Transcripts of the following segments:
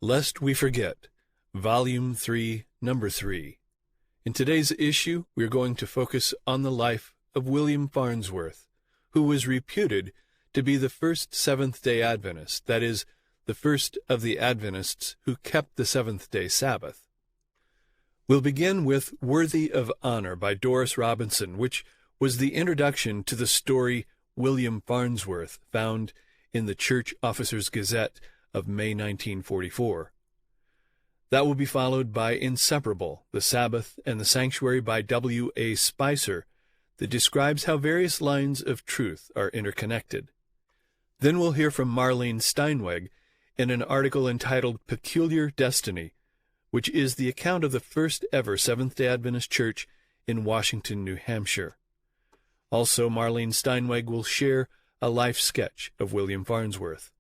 Lest We Forget, Volume 3, Number 3. In today's issue, we are going to focus on the life of William Farnsworth, who was reputed to be the first Seventh-day Adventist, that is, the first of the Adventists who kept the seventh-day Sabbath. We'll begin with Worthy of Honor by Doris Robinson, which was the introduction to the story William Farnsworth, found in the Church Officers' Gazette of May 1944. That will be followed by Inseparable, the Sabbath and the Sanctuary by W.A. Spicer, that describes how various lines of truth are interconnected. Then we'll hear from Marlene Steinweg in an article entitled Peculiar Destiny, which is the account of the first ever Seventh-day Adventist Church in Washington, New Hampshire. Also, Marlene Steinweg will share a life sketch of William Farnsworth.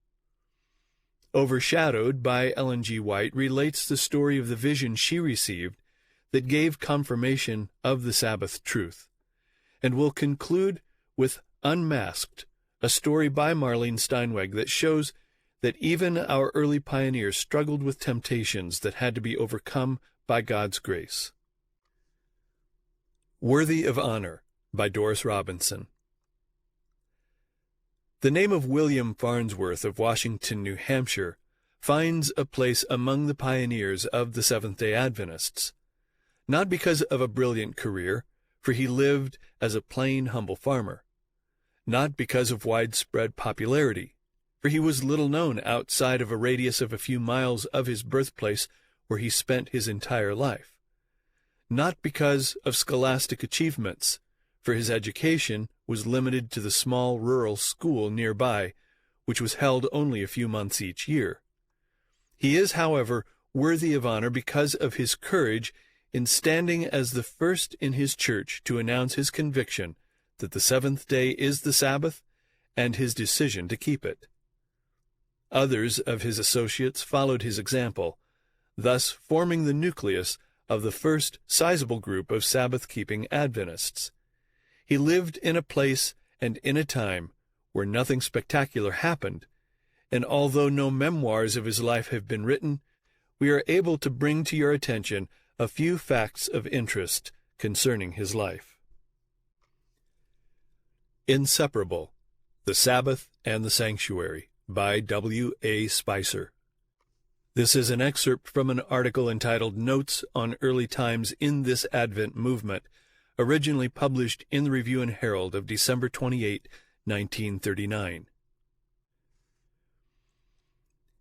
Overshadowed by Ellen G. White relates the story of the vision she received that gave confirmation of the Sabbath truth, and will conclude with Unmasked, a story by Marlene Steinweg that shows that even our early pioneers struggled with temptations that had to be overcome by God's grace. Worthy of Honor by Doris Robinson. The name of William Farnsworth of Washington, New Hampshire, finds a place among the pioneers of the Seventh-day Adventists, not because of a brilliant career, for he lived as a plain, humble farmer, not because of widespread popularity, for he was little known outside of a radius of a few miles of his birthplace where he spent his entire life, not because of scholastic achievements, for his education was limited to the small rural school nearby, which was held only a few months each year. He is, however, worthy of honor because of his courage in standing as the first in his church to announce his conviction that the seventh day is the Sabbath and his decision to keep it. Others of his associates followed his example, thus forming the nucleus of the first sizable group of Sabbath-keeping Adventists. He lived in a place and in a time where nothing spectacular happened, and although no memoirs of his life have been written, we are able to bring to your attention a few facts of interest concerning his life. Inseparable, the Sabbath and the Sanctuary by W.A. Spicer. This is an excerpt from an article entitled Notes on Early Times in This Advent Movement, originally published in the Review and Herald of December 28, 1939.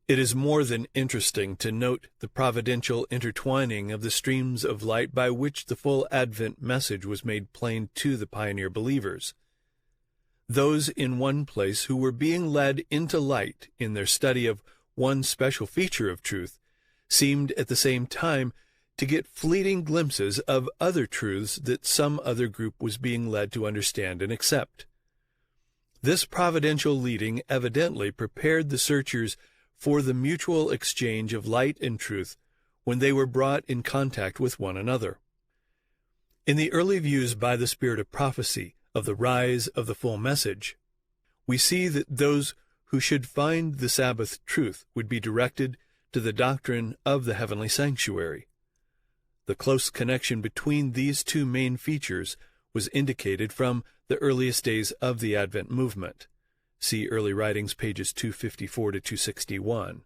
It is more than interesting to note the providential intertwining of the streams of light by which the full Advent message was made plain to the pioneer believers. Those in one place who were being led into light in their study of one special feature of truth seemed at the same time to get fleeting glimpses of other truths that some other group was being led to understand and accept. This providential leading evidently prepared the searchers for the mutual exchange of light and truth when they were brought in contact with one another. In the early views by the Spirit of prophecy of the rise of the full message, we see that those who should find the Sabbath truth would be directed to the doctrine of the heavenly sanctuary. The close connection between these two main features was indicated from the earliest days of the Advent movement. See Early Writings, pages 254 to 261.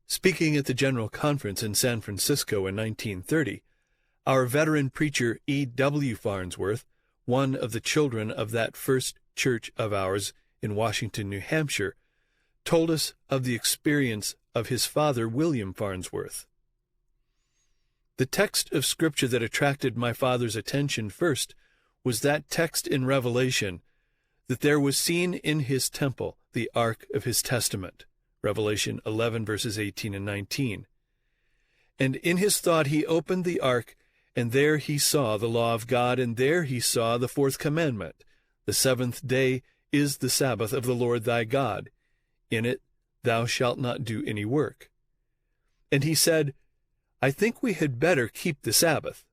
Speaking at the General Conference in San Francisco in 1930, our veteran preacher E.W. Farnsworth, one of the children of that first church of ours in Washington, New Hampshire, told us of the experience of his father, William Farnsworth. The text of Scripture that attracted my father's attention first was that text in Revelation, that there was seen in his temple the ark of his testament, Revelation 11, verses 18 and 19. And in his thought he opened the ark, and there he saw the law of God, and there he saw the fourth commandment. The seventh day is the Sabbath of the Lord thy God. In it thou shalt not do any work. And he said, I think we had better keep the Sabbath.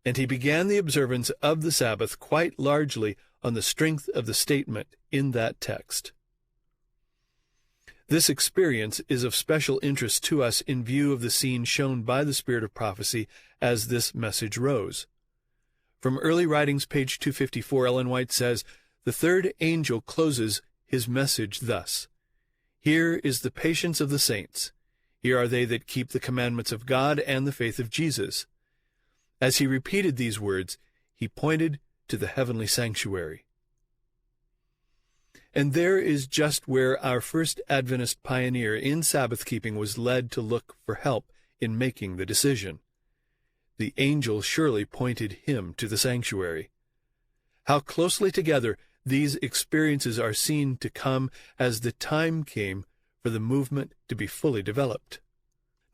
And he began the observance of the Sabbath quite largely on the strength of the statement in that text. This experience is of special interest to us in view of the scene shown by the Spirit of prophecy as this message rose. From Early Writings, page 254, Ellen White says, "The third angel closes his message thus: Here is the patience of the saints. Here are they that keep the commandments of God and the faith of Jesus." As he repeated these words, he pointed to the heavenly sanctuary. And there is just where our first Adventist pioneer in Sabbath-keeping was led to look for help in making the decision. The angel surely pointed him to the sanctuary. How closely together these experiences are seen to come as the time came for the movement to be fully developed.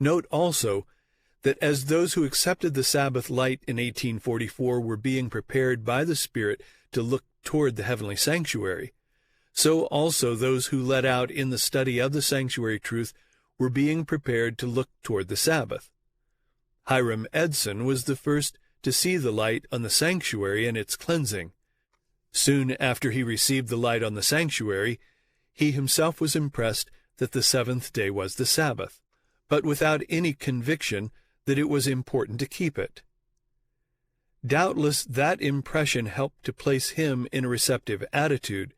Note also that as those who accepted the Sabbath light in 1844 were being prepared by the Spirit to look toward the heavenly sanctuary, so also those who led out in the study of the sanctuary truth were being prepared to look toward the Sabbath. Hiram Edson was the first to see the light on the sanctuary and its cleansing. Soon after he received the light on the sanctuary, he himself was impressed that the seventh day was the Sabbath, but without any conviction that it was important to keep it. Doubtless that impression helped to place him in a receptive attitude,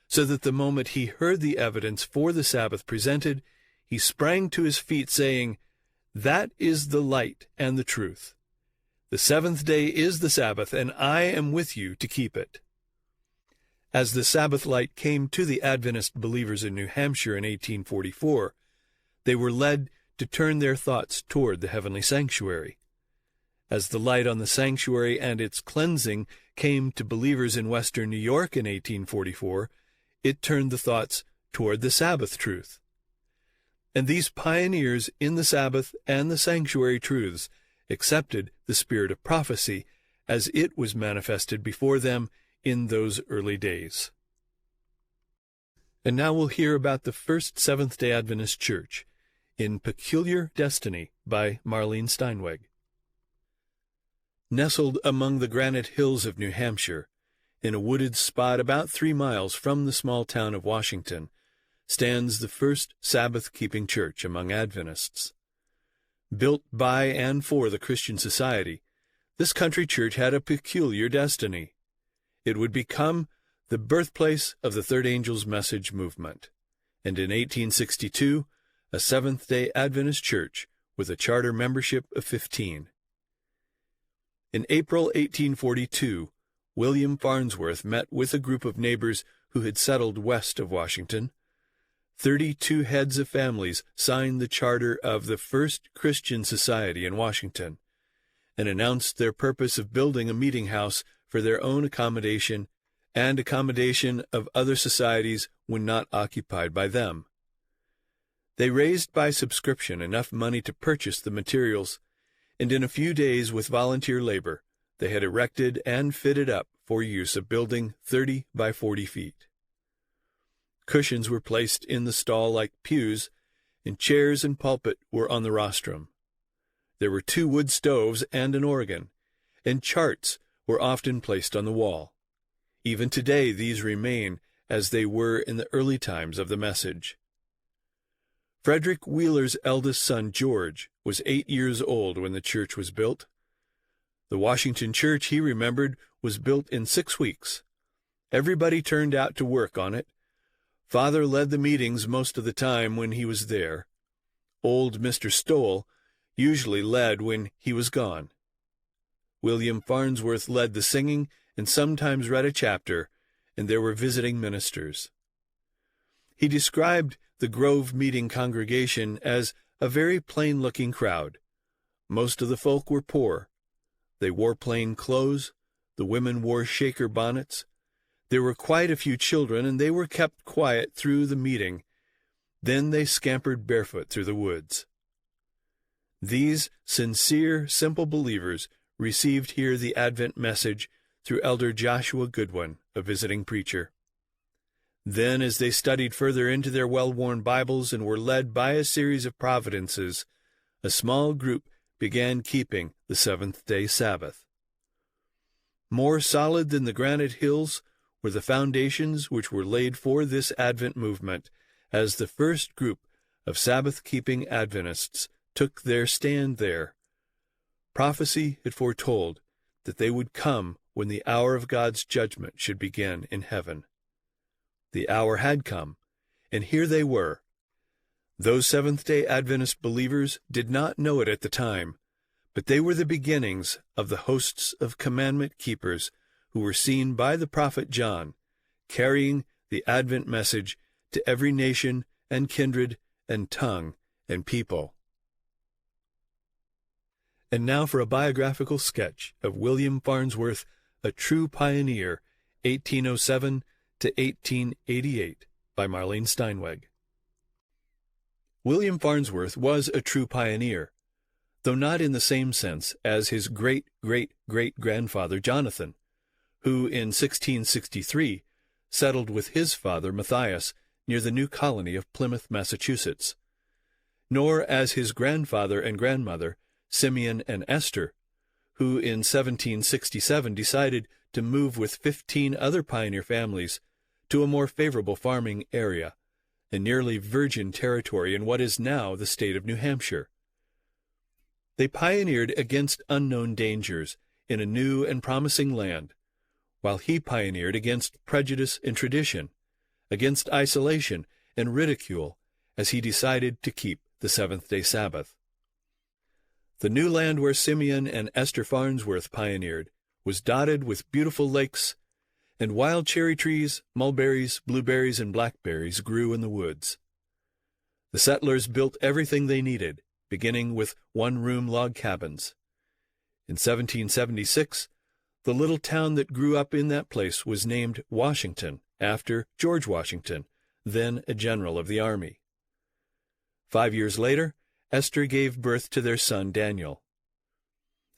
so that the moment he heard the evidence for the Sabbath presented, he sprang to his feet, saying, "That is the light and the truth. The seventh day is the Sabbath, and I am with you to keep it." As the Sabbath light came to the Adventist believers in New Hampshire in 1844, they were led to turn their thoughts toward the heavenly sanctuary. As the light on the sanctuary and its cleansing came to believers in western New York in 1844, it turned the thoughts toward the Sabbath truth. And these pioneers in the Sabbath and the sanctuary truths accepted the spirit of prophecy as it was manifested before them in those early days. And now we'll hear about the first Seventh-day Adventist Church in Peculiar Destiny by Marlene Steinweg. Nestled among the granite hills of New Hampshire, in a wooded spot about 3 miles from the small town of Washington, stands the first Sabbath-keeping church among Adventists. Built by and for the Christian Society, this country church had a peculiar destiny. It would become the birthplace of the Third Angel's Message movement, and in 1862, a Seventh-day Adventist church with a charter membership of 15. In April 1842, William Farnsworth met with a group of neighbors who had settled west of Washington. 32 heads of families signed the charter of the First Christian Society in Washington and announced their purpose of building a meeting house for their own accommodation and accommodation of other societies when not occupied by them. They raised by subscription enough money to purchase the materials, and in a few days, with volunteer labor, they had erected and fitted up for use a building 30 by 40 feet. Cushions were placed in the stall like pews, and chairs and pulpit were on the rostrum. There were 2 wood stoves and an organ, and charts were often placed on the wall. Even today these remain as they were in the early times of the message. Frederick Wheeler's eldest son, George, was 8 years old when the church was built. The Washington church, he remembered, was built in 6 weeks. Everybody turned out to work on it. Father led the meetings most of the time when he was there. Old Mr. Stoll usually led when he was gone. William Farnsworth led the singing and sometimes read a chapter, and there were visiting ministers. He described the Grove meeting congregation as a very plain-looking crowd. Most of the folk were poor. They wore plain clothes. The women wore Shaker bonnets. There were quite a few children, and they were kept quiet through the meeting. Then they scampered barefoot through the woods. These sincere, simple believers received here the Advent message through Elder Joshua Goodwin, a visiting preacher. Then, as they studied further into their well-worn Bibles and were led by a series of providences, a small group began keeping the seventh-day Sabbath. More solid than the granite hills were the foundations which were laid for this Advent movement as the first group of Sabbath-keeping Adventists took their stand there. Prophecy had foretold that they would come when the hour of God's judgment should begin in heaven. The hour had come, and here they were. Those Seventh-day Adventist believers did not know it at the time, but they were the beginnings of the hosts of commandment keepers who were seen by the prophet John, carrying the Advent message to every nation and kindred and tongue and people. And now for a biographical sketch of William Farnsworth, a true pioneer, 1807 to 1888, by Marlene Steinweg. William Farnsworth was a true pioneer, though not in the same sense as his great-great-great-grandfather Jonathan, who in 1663 settled with his father Matthias near the new colony of Plymouth, Massachusetts, nor as his grandfather and grandmother, Simeon and Esther, who in 1767 decided to move with 15 other pioneer families to a more favorable farming area, a nearly virgin territory in what is now the state of New Hampshire. They pioneered against unknown dangers in a new and promising land, while he pioneered against prejudice and tradition, against isolation and ridicule, as he decided to keep the seventh-day Sabbath. The new land where Simeon and Esther Farnsworth pioneered was dotted with beautiful lakes, and wild cherry trees, mulberries, blueberries, and blackberries grew in the woods. The settlers built everything they needed, beginning with one-room log cabins. In 1776, the little town that grew up in that place was named Washington, after George Washington, then a general of the army. 5 years later, Esther gave birth to their son Daniel.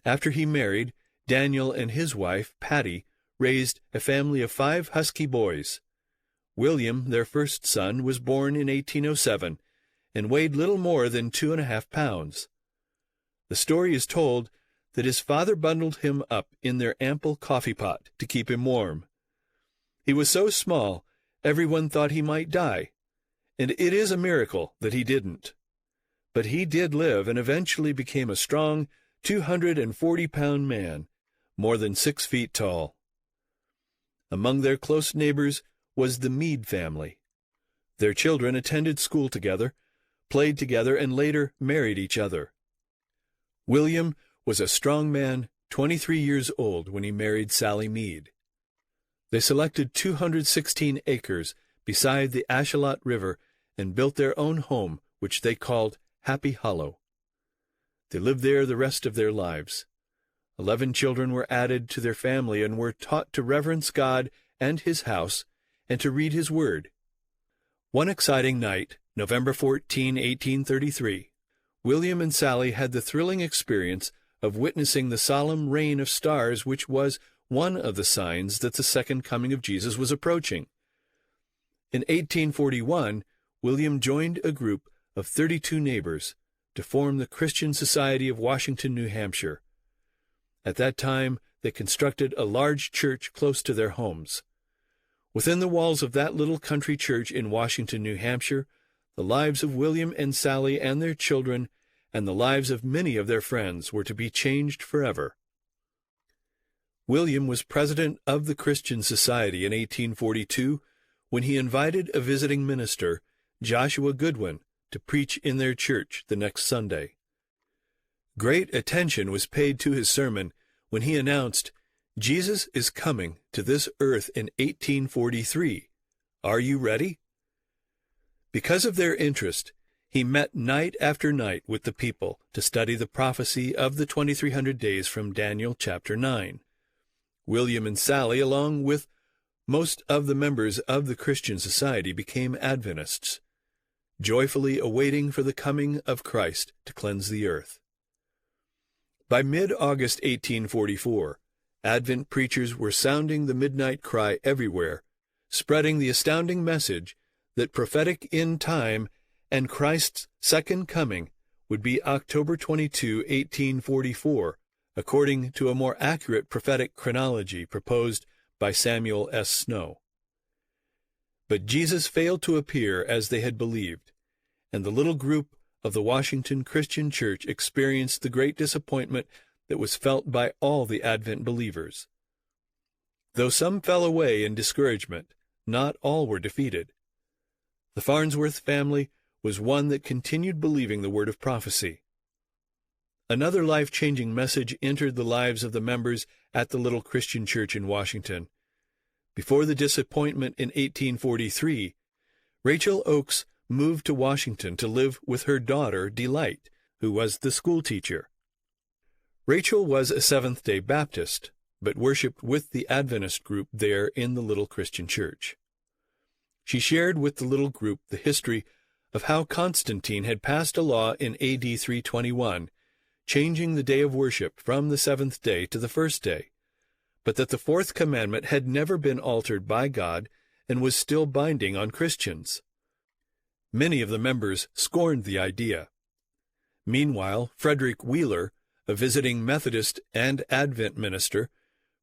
After he married, Daniel and his wife, Patty, raised a family of 5 husky boys. William, their first son, was born in 1807 and weighed little more than 2.5 pounds. The story is told that his father bundled him up in their ample coffee pot to keep him warm. He was so small, everyone thought he might die, and it is a miracle that he didn't. But he did live and eventually became a strong 240-pound man, more than 6 feet tall. Among their close neighbors was the Meade family. Their children attended school together, played together, and later married each other. William was a strong man, 23 years old, when he married Sally Meade. They selected 216 acres beside the Ashalot River and built their own home, which they called Happy Hollow. They lived there the rest of their lives. 11 children were added to their family and were taught to reverence God and His house and to read His Word. One exciting night, November 14, 1833, William and Sally had the thrilling experience of witnessing the solemn rain of stars, which was one of the signs that the second coming of Jesus was approaching. In 1841, William joined a group of 32 neighbors to form the Christian Society of Washington, New Hampshire. At that time, they constructed a large church close to their homes. Within the walls of that little country church in Washington, New Hampshire, the lives of William and Sally and their children and the lives of many of their friends were to be changed forever. William was president of the Christian Society in 1842 when he invited a visiting minister, Joshua Goodwin, to preach in their church the next Sunday. Great attention was paid to his sermon when he announced, "Jesus is coming to this earth in 1843. Are you ready?" Because of their interest, he met night after night with the people to study the prophecy of the 2300 days from Daniel chapter 9. William and Sally, along with most of the members of the Christian Society, became Adventists, joyfully awaiting for the coming of Christ to cleanse the earth. By mid-August 1844, Advent preachers were sounding the midnight cry everywhere, spreading the astounding message that prophetic end time and Christ's second coming would be October 22, 1844, according to a more accurate prophetic chronology proposed by Samuel S. Snow. But Jesus failed to appear as they had believed, and the little group of the Washington Christian Church experienced the great disappointment that was felt by all the Advent believers. Though some fell away in discouragement, not all were defeated. The Farnsworth family was one that continued believing the word of prophecy. Another life-changing message entered the lives of the members at the little Christian church in Washington. Before the disappointment in 1843, Rachel Oakes moved to Washington to live with her daughter, Delight, who was the schoolteacher. Rachel was a Seventh-day Baptist, but worshipped with the Adventist group there in the little Christian church. She shared with the little group the history of how Constantine had passed a law in A.D. 321, changing the day of worship from the seventh day to the first day, but that the fourth commandment had never been altered by God and was still binding on Christians. Many of the members scorned the idea. Meanwhile, Frederick Wheeler, a visiting Methodist and Advent minister,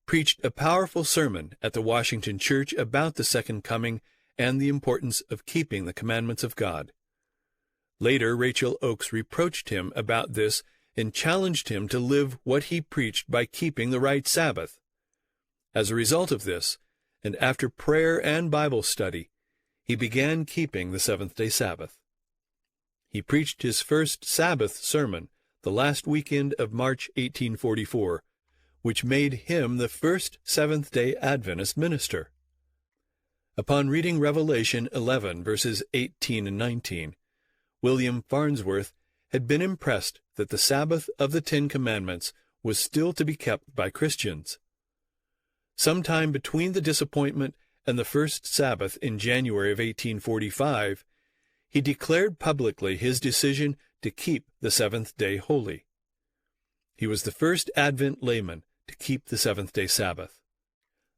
preached a powerful sermon at the Washington church about the second coming and the importance of keeping the commandments of God. Later, Rachel Oakes reproached him about this and challenged him to live what he preached by keeping the right Sabbath. As a result of this, and after prayer and Bible study, he began keeping the seventh-day Sabbath. He preached his first Sabbath sermon the last weekend of March 1844, which made him the first Seventh-day Adventist minister. Upon reading Revelation 11, verses 18 and 19, William Farnsworth had been impressed that the Sabbath of the Ten Commandments was still to be kept by Christians. Sometime between the disappointment and the first Sabbath in January of 1845, he declared publicly his decision to keep the seventh day holy. He was the first Advent layman to keep the seventh-day Sabbath.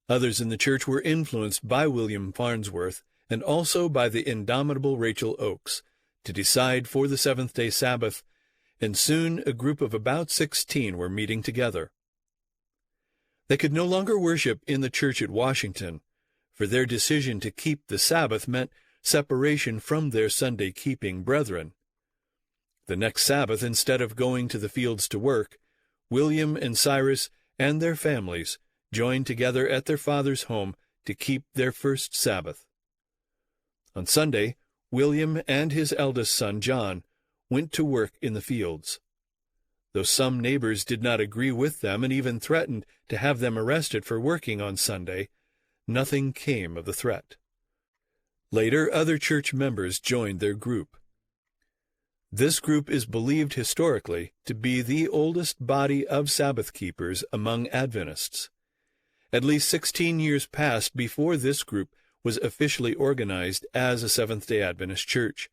Others in the church were influenced by William Farnsworth and also by the indomitable Rachel Oakes to decide for the seventh-day Sabbath, and soon a group of about 16 were meeting together. They could no longer worship in the church at Washington, for their decision to keep the Sabbath meant separation from their Sunday-keeping brethren. The next Sabbath, instead of going to the fields to work, William and Cyrus and their families joined together at their father's home to keep their first Sabbath. On Sunday, William and his eldest son, John, went to work in the fields. Though some neighbors did not agree with them and even threatened to have them arrested for working on Sunday, nothing came of the threat. Later, other church members joined their group. This group is believed historically to be the oldest body of Sabbath keepers among Adventists. At least 16 years passed before this group was officially organized as a Seventh-day Adventist church,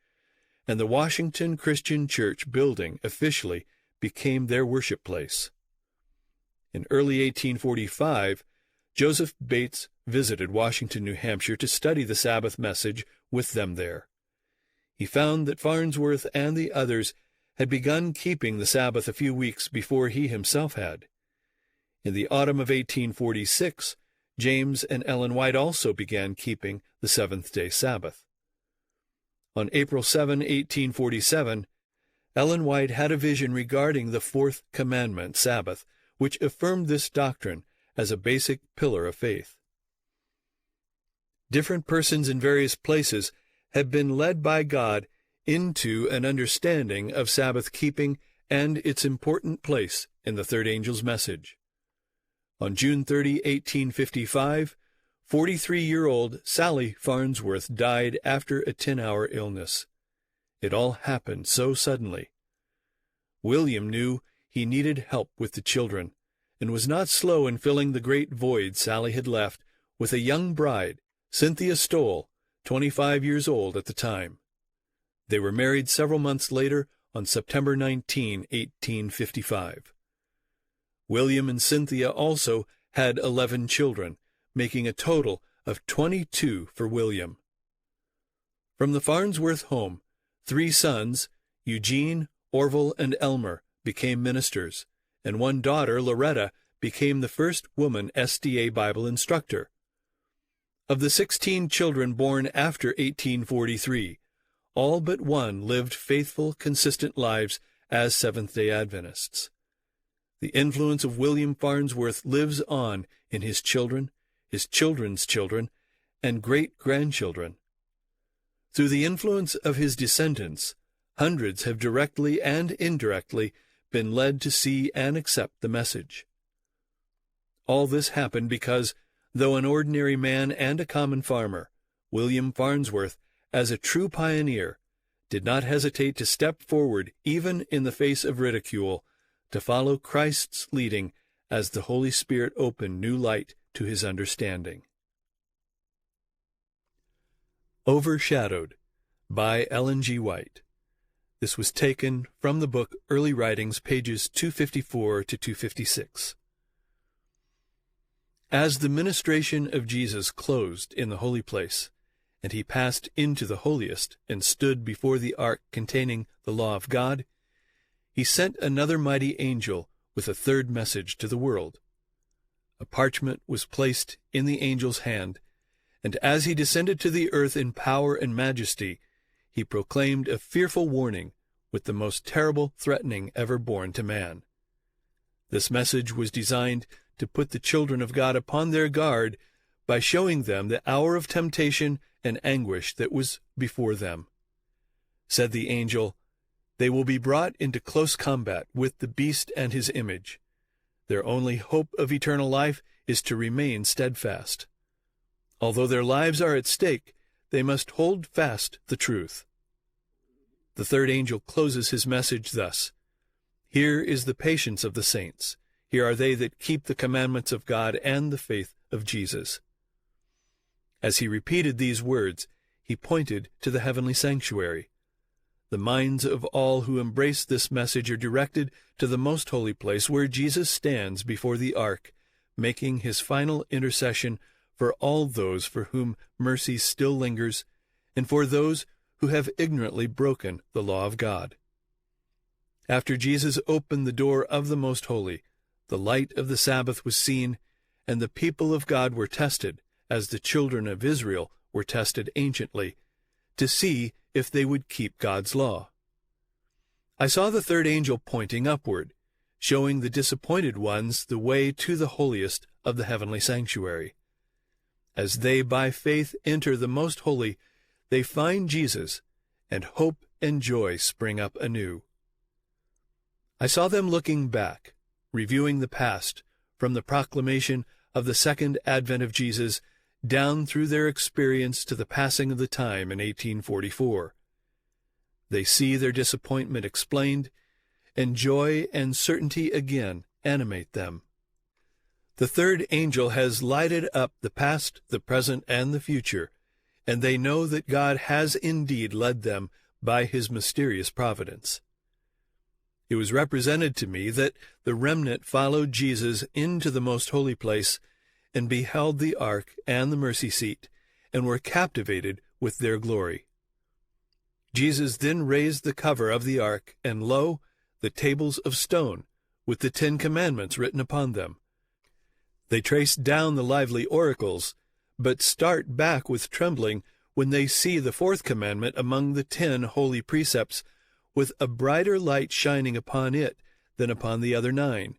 and the Washington Christian Church building officially became their worship place. In early 1845, Joseph Bates visited Washington, New Hampshire to study the Sabbath message with them there. He found that Farnsworth and the others had begun keeping the Sabbath a few weeks before he himself had. In the autumn of 1846, James and Ellen White also began keeping the seventh-day Sabbath. On April 7, 1847, Ellen White had a vision regarding the fourth commandment, Sabbath, which affirmed this doctrine as a basic pillar of faith. Different persons in various places have been led by God into an understanding of Sabbath keeping and its important place in the third angel's message. On June 30, 1855, 43-year-old Sally Farnsworth died after a 10-hour illness. It all happened so suddenly. William knew he needed help with the children, and was not slow in filling the great void Sally had left with a young bride, Cynthia Stoll, 25 years old at the time. They were married several months later on September 19, 1855. William and Cynthia also had 11 children, making a total of 22 for William. From the Farnsworth home, 3 sons, Eugene, Orville, and Elmer, became ministers, and one daughter, Loretta, became the first woman SDA Bible instructor. Of the 16 children born after 1843, all but one lived faithful, consistent lives as Seventh-day Adventists. The influence of William Farnsworth lives on in his children, his children's children, and great-grandchildren. Through the influence of his descendants, hundreds have directly and indirectly been led to see and accept the message. All this happened because, though an ordinary man and a common farmer, William Farnsworth, as a true pioneer, did not hesitate to step forward even in the face of ridicule, to follow Christ's leading as the Holy Spirit opened new light to his understanding. Overshadowed by Ellen G. White. This was taken from the book Early Writings, pages 254 to 256. As the ministration of Jesus closed in the holy place, and he passed into the holiest and stood before the ark containing the law of God, he sent another mighty angel with a third message to the world. A parchment was placed in the angel's hand, and as he descended to the earth in power and majesty, he proclaimed a fearful warning with the most terrible threatening ever borne to man. This message was designed to put the children of God upon their guard by showing them the hour of temptation and anguish that was before them. Said the angel, "They will be brought into close combat with the beast and his image. Their only hope of eternal life is to remain steadfast. Although their lives are at stake, they must hold fast the truth." The third angel closes his message thus: "Here is the patience of the saints. Here are they that keep the commandments of God and the faith of Jesus." As he repeated these words, he pointed to the heavenly sanctuary. The minds of all who embrace this message are directed to the most holy place where Jesus stands before the ark, making his final intercession for all those for whom mercy still lingers, and for those who have ignorantly broken the law of God. After Jesus opened the door of the most holy, the light of the Sabbath was seen, and the people of God were tested, as the children of Israel were tested anciently, to see if they would keep God's law. I saw the third angel pointing upward, showing the disappointed ones the way to the holiest of the heavenly sanctuary. As they by faith enter the most holy, they find Jesus, and hope and joy spring up anew. I saw them looking back, reviewing the past, from the proclamation of the second advent of Jesus down through their experience to the passing of the time in 1844. They see their disappointment explained, and joy and certainty again animate them. The third angel has lighted up the past, the present, and the future, and they know that God has indeed led them by his mysterious providence. It was represented to me that the remnant followed Jesus into the most holy place and beheld the ark and the mercy seat, and were captivated with their glory. Jesus then raised the cover of the ark, and lo, the tables of stone, with the 10 Commandments written upon them. They trace down the lively oracles, but start back with trembling when they see the 4th commandment among the 10 holy precepts, with a brighter light shining upon it than upon the other 9,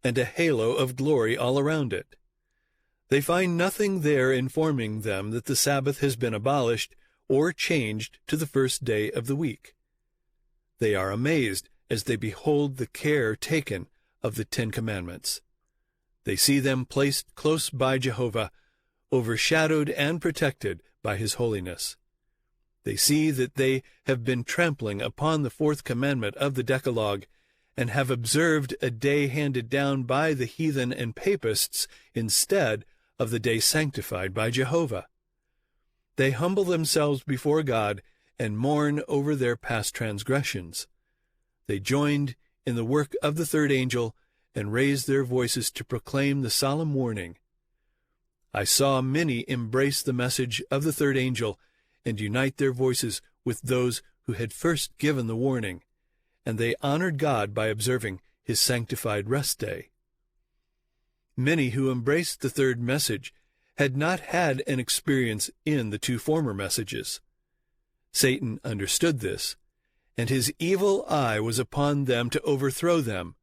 and a halo of glory all around it. They find nothing there informing them that the Sabbath has been abolished or changed to the first day of the week. They are amazed as they behold the care taken of the 10 Commandments. They see them placed close by Jehovah, overshadowed and protected by his holiness. They see that they have been trampling upon the 4th commandment of the Decalogue, and have observed a day handed down by the heathen and papists instead of the day sanctified by Jehovah. They humble themselves before God and mourn over their past transgressions. They joined in the work of the third angel and raised their voices to proclaim the solemn warning. I saw many embrace the message of the third angel and unite their voices with those who had first given the warning, and they honored God by observing his sanctified rest day. Many who embraced the third message had not had an experience in the two former messages. Satan understood this, and his evil eye was upon them to overthrow them.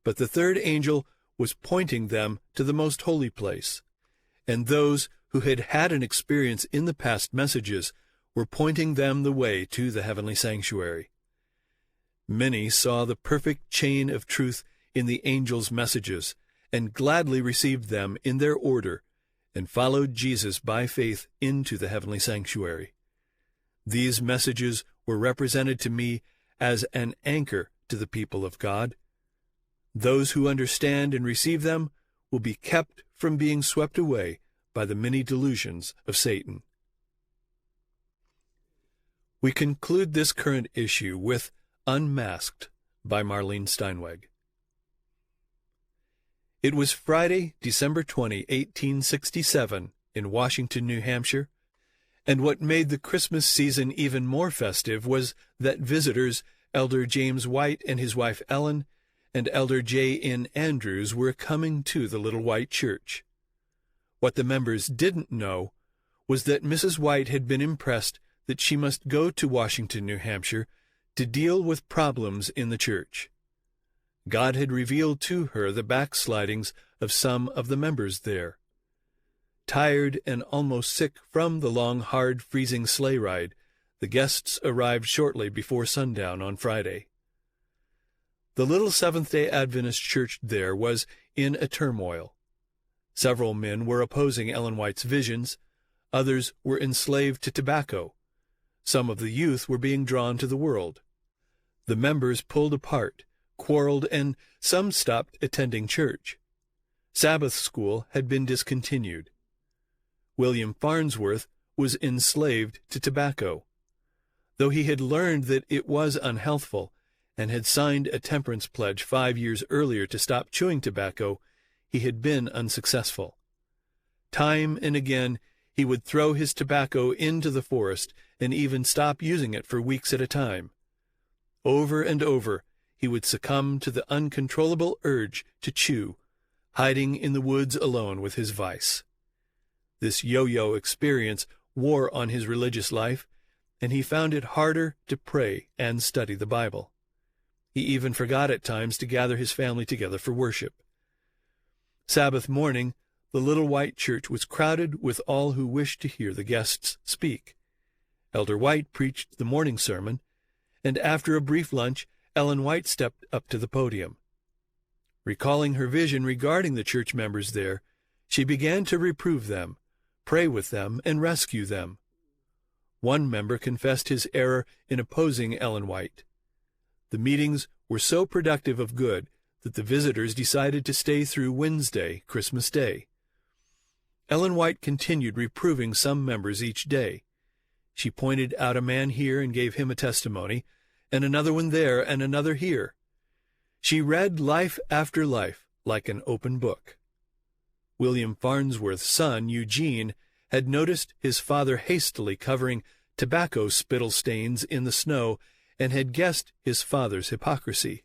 But the third angel was pointing them to the most holy place, and those who had had an experience in the past messages were pointing them the way to the heavenly sanctuary. Many saw the perfect chain of truth in the angels' messages, and gladly received them in their order, and followed Jesus by faith into the heavenly sanctuary. These messages were represented to me as an anchor to the people of God. Those who understand and receive them will be kept from being swept away by the many delusions of Satan. We conclude this current issue with Unmasked by Marlene Steinweg. It was Friday, December 20, 1867, in Washington, New Hampshire, and what made the Christmas season even more festive was that visitors, Elder James White and his wife Ellen, and Elder J. N. Andrews were coming to the little white church. What the members didn't know was that Mrs. White had been impressed that she must go to Washington, New Hampshire, to deal with problems in the church. God had revealed to her the backslidings of some of the members there. Tired and almost sick from the long, hard, freezing sleigh ride, the guests arrived shortly before sundown on Friday. The little Seventh-day Adventist church there was in a turmoil. Several men were opposing Ellen White's visions. Others were enslaved to tobacco. Some of the youth were being drawn to the world. The members pulled apart, quarreled, and some stopped attending church. Sabbath school had been discontinued. William Farnsworth was enslaved to tobacco. Though he had learned that it was unhealthful and had signed a temperance pledge 5 years earlier to stop chewing tobacco, he had been unsuccessful. Time and again he would throw his tobacco into the forest and even stop using it for weeks at a time. Over and over he would succumb to the uncontrollable urge to chew, hiding in the woods alone with his vice. This yo-yo experience wore on his religious life, and he found it harder to pray and study the Bible. He even forgot at times to gather his family together for worship. Sabbath morning, the little white church was crowded with all who wished to hear the guests speak. Elder White preached the morning sermon, and after a brief lunch, Ellen White stepped up to the podium. Recalling her vision regarding the church members there, she began to reprove them, pray with them, and rescue them. One member confessed his error in opposing Ellen White. The meetings were so productive of good that the visitors decided to stay through Wednesday, Christmas Day. Ellen White continued reproving some members each day. She pointed out a man here and gave him a testimony, and another one there, and another here. She read life after life like an open book. William Farnsworth's son, Eugene, had noticed his father hastily covering tobacco spittle stains in the snow and had guessed his father's hypocrisy.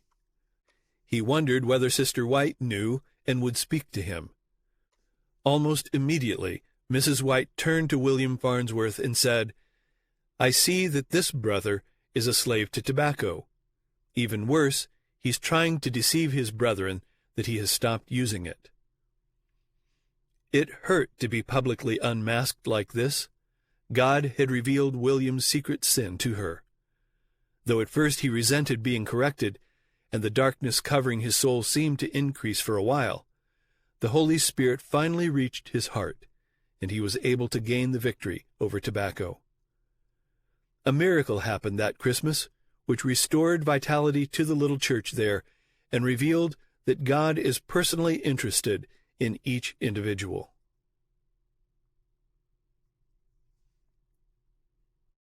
He wondered whether Sister White knew and would speak to him. Almost immediately, Mrs. White turned to William Farnsworth and said, "I see that this brother is a slave to tobacco. Even worse, he's trying to deceive his brethren that he has stopped using it." It hurt to be publicly unmasked like this. God had revealed William's secret sin to her. Though at first he resented being corrected, and the darkness covering his soul seemed to increase for a while, the Holy Spirit finally reached his heart, and he was able to gain the victory over tobacco. A miracle happened that Christmas, which restored vitality to the little church there and revealed that God is personally interested in each individual.